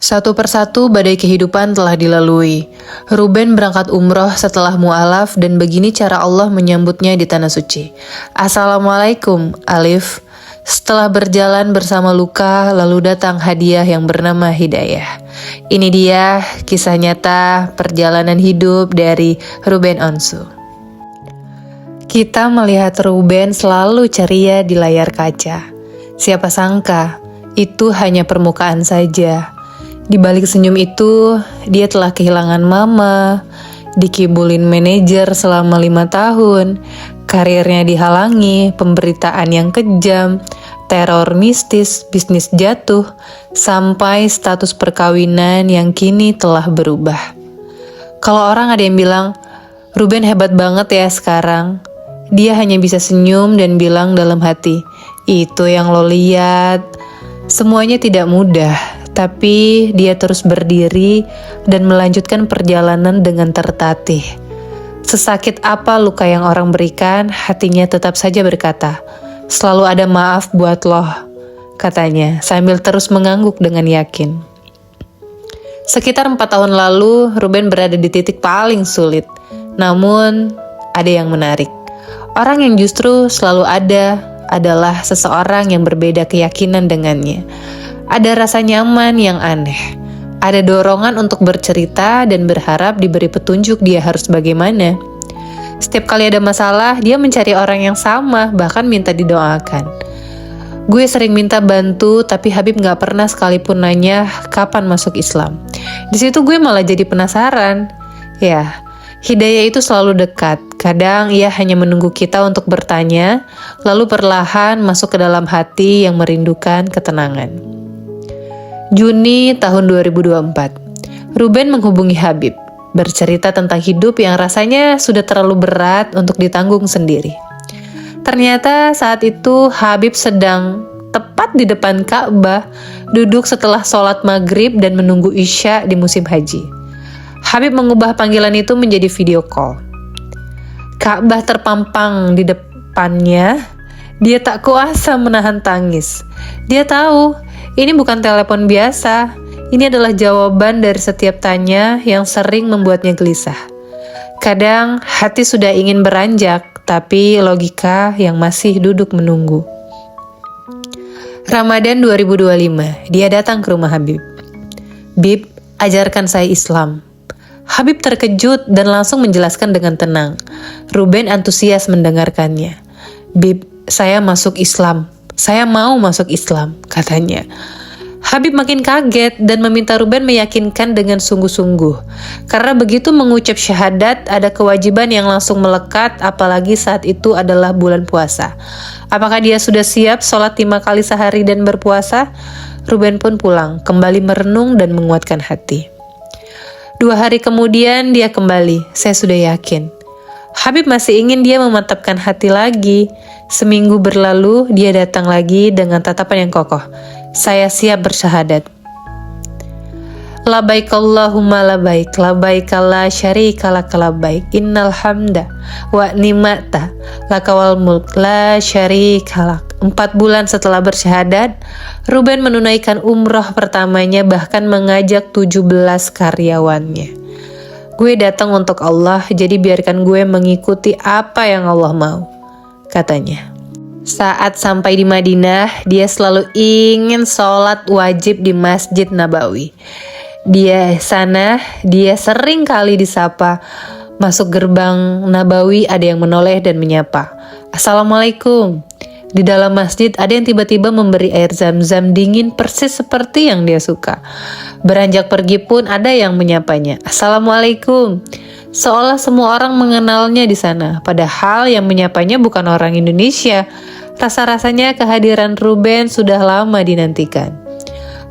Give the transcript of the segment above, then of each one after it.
Satu persatu badai kehidupan telah dilalui. Ruben berangkat umroh setelah mu'alaf dan begini cara Allah menyambutnya di Tanah Suci. Assalamualaikum, Alif. Setelah berjalan bersama luka, lalu datang hadiah yang bernama hidayah. Ini dia kisah nyata perjalanan hidup dari Ruben Onsu. Kita melihat Ruben selalu ceria di layar kaca. Siapa sangka, itu hanya permukaan saja. Di balik senyum itu, dia telah kehilangan mama, dikibulin manajer selama 5 tahun, karirnya dihalangi, pemberitaan yang kejam, teror mistis, bisnis jatuh, sampai status perkawinan yang kini telah berubah. Kalau orang ada yang bilang, Ruben hebat banget ya sekarang, dia hanya bisa senyum dan bilang dalam hati, itu yang lo lihat. Semuanya tidak mudah, tapi dia terus berdiri dan melanjutkan perjalanan dengan tertatih. Sesakit apa luka yang orang berikan, hatinya tetap saja berkata, selalu ada maaf buat lo, katanya sambil terus mengangguk dengan yakin. Sekitar 4 tahun lalu, Ruben berada di titik paling sulit. Namun, ada yang menarik. Orang yang justru selalu ada adalah seseorang yang berbeda keyakinan dengannya. Ada rasa nyaman yang aneh. Ada dorongan untuk bercerita dan berharap diberi petunjuk dia harus bagaimana. Setiap kali ada masalah, dia mencari orang yang sama, bahkan minta didoakan. Gue sering minta bantu, tapi Habib gak pernah sekalipun nanya kapan masuk Islam. Di situ gue malah jadi penasaran. Ya, hidayah itu selalu dekat. Kadang ia hanya menunggu kita untuk bertanya, lalu perlahan masuk ke dalam hati yang merindukan ketenangan. Juni tahun 2024, Ruben menghubungi Habib, bercerita tentang hidup yang rasanya sudah terlalu berat untuk ditanggung sendiri. Ternyata saat itu Habib sedang tepat di depan Ka'bah, duduk setelah sholat maghrib dan menunggu Isya di musim haji. Habib mengubah panggilan itu menjadi video call. Ka'bah terpampang di depannya, dia tak kuasa menahan tangis. Dia tahu, ini bukan telepon biasa. Ini adalah jawaban dari setiap tanya yang sering membuatnya gelisah. Kadang hati sudah ingin beranjak, tapi logika yang masih duduk menunggu. Ramadan 2025, dia datang ke rumah Habib. Bib, ajarkan saya Islam. Habib terkejut dan langsung menjelaskan dengan tenang. Ruben antusias mendengarkannya. Bib, saya masuk Islam. Saya mau masuk Islam, katanya. Habib makin kaget dan meminta Ruben meyakinkan dengan sungguh-sungguh. Karena begitu mengucap syahadat, ada kewajiban yang langsung melekat, apalagi saat itu adalah bulan puasa. Apakah dia sudah siap sholat 5 kali sehari dan berpuasa? Ruben pun pulang, kembali merenung dan menguatkan hati. 2 hari kemudian dia kembali, saya sudah yakin. Habib masih ingin dia memantapkan hati lagi. Seminggu berlalu, dia datang lagi dengan tatapan yang kokoh. Saya siap bersyahadat. Labaik Allahumma labaik, labaik la syarika laka labaik, innal hamda wa nimata lakawal mulk la syarika lak. 4 bulan setelah bersyahadat, Ruben menunaikan umroh pertamanya, bahkan mengajak 17 karyawannya. Gue datang untuk Allah, jadi biarkan gue mengikuti apa yang Allah mau, katanya. Saat sampai di Madinah, dia selalu ingin sholat wajib di Masjid Nabawi. Dia sering kali disapa. Masuk gerbang Nabawi ada yang menoleh dan menyapa. Assalamualaikum. Di dalam masjid ada yang tiba-tiba memberi air zam-zam dingin persis seperti yang dia suka. Beranjak pergi pun ada yang menyapanya. Assalamualaikum. Seolah semua orang mengenalnya di sana, padahal yang menyapanya bukan orang Indonesia. Rasa-rasanya kehadiran Ruben sudah lama dinantikan.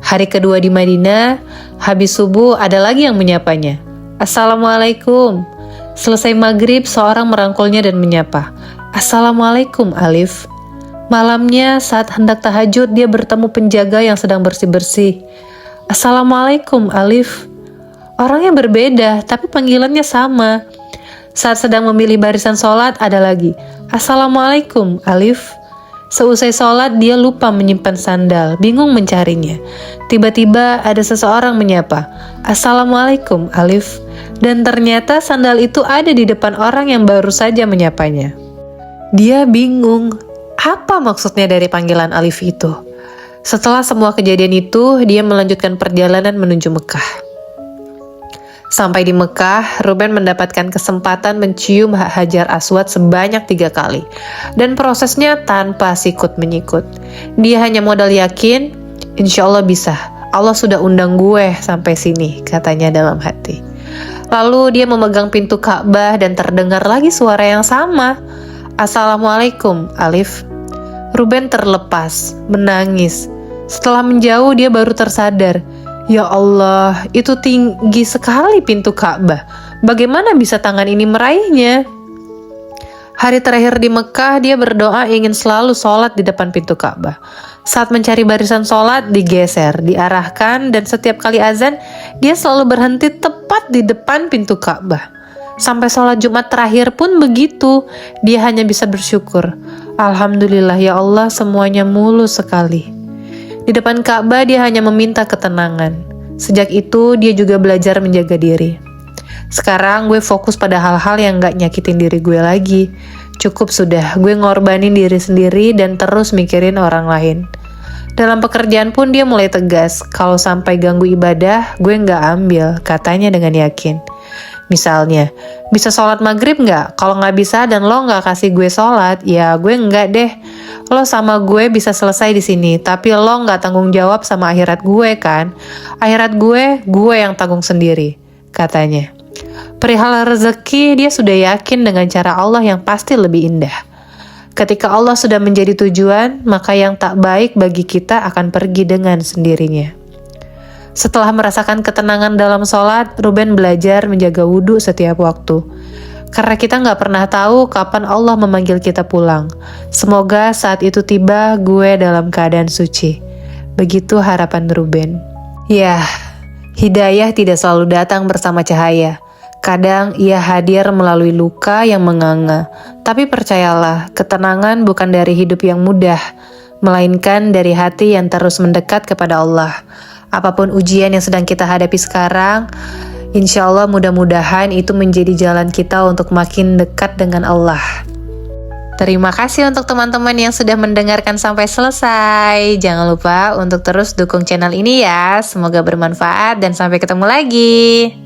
Hari kedua di Madinah, habis subuh ada lagi yang menyapanya. Assalamualaikum. Selesai maghrib, seorang merangkulnya dan menyapa. Assalamualaikum, Alif. Malamnya saat hendak tahajud, dia bertemu penjaga yang sedang bersih-bersih. Assalamualaikum, Alif. Orangnya berbeda, tapi panggilannya sama. Saat sedang memilih barisan sholat, ada lagi. Assalamualaikum, Alif. Seusai sholat, dia lupa menyimpan sandal, bingung mencarinya. Tiba-tiba ada seseorang menyapa, "Assalamualaikum, Alif." Dan ternyata sandal itu ada di depan orang yang baru saja menyapanya. Dia bingung, apa maksudnya dari panggilan Alif itu? Setelah semua kejadian itu, dia melanjutkan perjalanan menuju Mekah. Sampai di Mekah, Ruben mendapatkan kesempatan mencium Hajar Aswad sebanyak 3 kali. Dan prosesnya tanpa sikut menyikut. Dia hanya modal yakin, insya Allah bisa. Allah sudah undang gue sampai sini, katanya dalam hati. Lalu dia memegang pintu Ka'bah dan terdengar lagi suara yang sama. "Assalamualaikum, Alif." Ruben terlepas, menangis. Setelah menjauh, dia baru tersadar. Ya Allah, itu tinggi sekali pintu Ka'bah. Bagaimana bisa tangan ini meraihnya? Hari terakhir di Mekah, dia berdoa ingin selalu sholat di depan pintu Ka'bah. Saat mencari barisan sholat, digeser, diarahkan, dan setiap kali azan, dia selalu berhenti tepat di depan pintu Ka'bah. Sampai sholat Jumat terakhir pun begitu. Dia hanya bisa bersyukur. Alhamdulillah ya Allah, semuanya mulus sekali. Di depan Ka'bah dia hanya meminta ketenangan. Sejak itu dia juga belajar menjaga diri. Sekarang gue fokus pada hal-hal yang gak nyakitin diri gue lagi. Cukup sudah, gue ngorbanin diri sendiri dan terus mikirin orang lain. Dalam pekerjaan pun dia mulai tegas. Kalau sampai ganggu ibadah, gue gak ambil, katanya dengan yakin. Misalnya, bisa sholat maghrib nggak? Kalau nggak bisa dan lo nggak kasih gue sholat, ya gue nggak deh. Lo sama gue bisa selesai di sini, tapi lo nggak tanggung jawab sama akhirat gue kan? Akhirat gue yang tanggung sendiri, katanya. Perihal rezeki, dia sudah yakin dengan cara Allah yang pasti lebih indah. Ketika Allah sudah menjadi tujuan, maka yang tak baik bagi kita akan pergi dengan sendirinya. Setelah merasakan ketenangan dalam sholat, Ruben belajar menjaga wudhu setiap waktu. Karena kita nggak pernah tahu kapan Allah memanggil kita pulang. Semoga saat itu tiba gue dalam keadaan suci. Begitu harapan Ruben. Ya, hidayah tidak selalu datang bersama cahaya. Kadang ia hadir melalui luka yang menganga. Tapi percayalah, ketenangan bukan dari hidup yang mudah, melainkan dari hati yang terus mendekat kepada Allah. Apapun ujian yang sedang kita hadapi sekarang, insya Allah mudah-mudahan itu menjadi jalan kita untuk makin dekat dengan Allah. Terima kasih untuk teman-teman yang sudah mendengarkan sampai selesai. Jangan lupa untuk terus dukung channel ini ya. Semoga bermanfaat dan sampai ketemu lagi.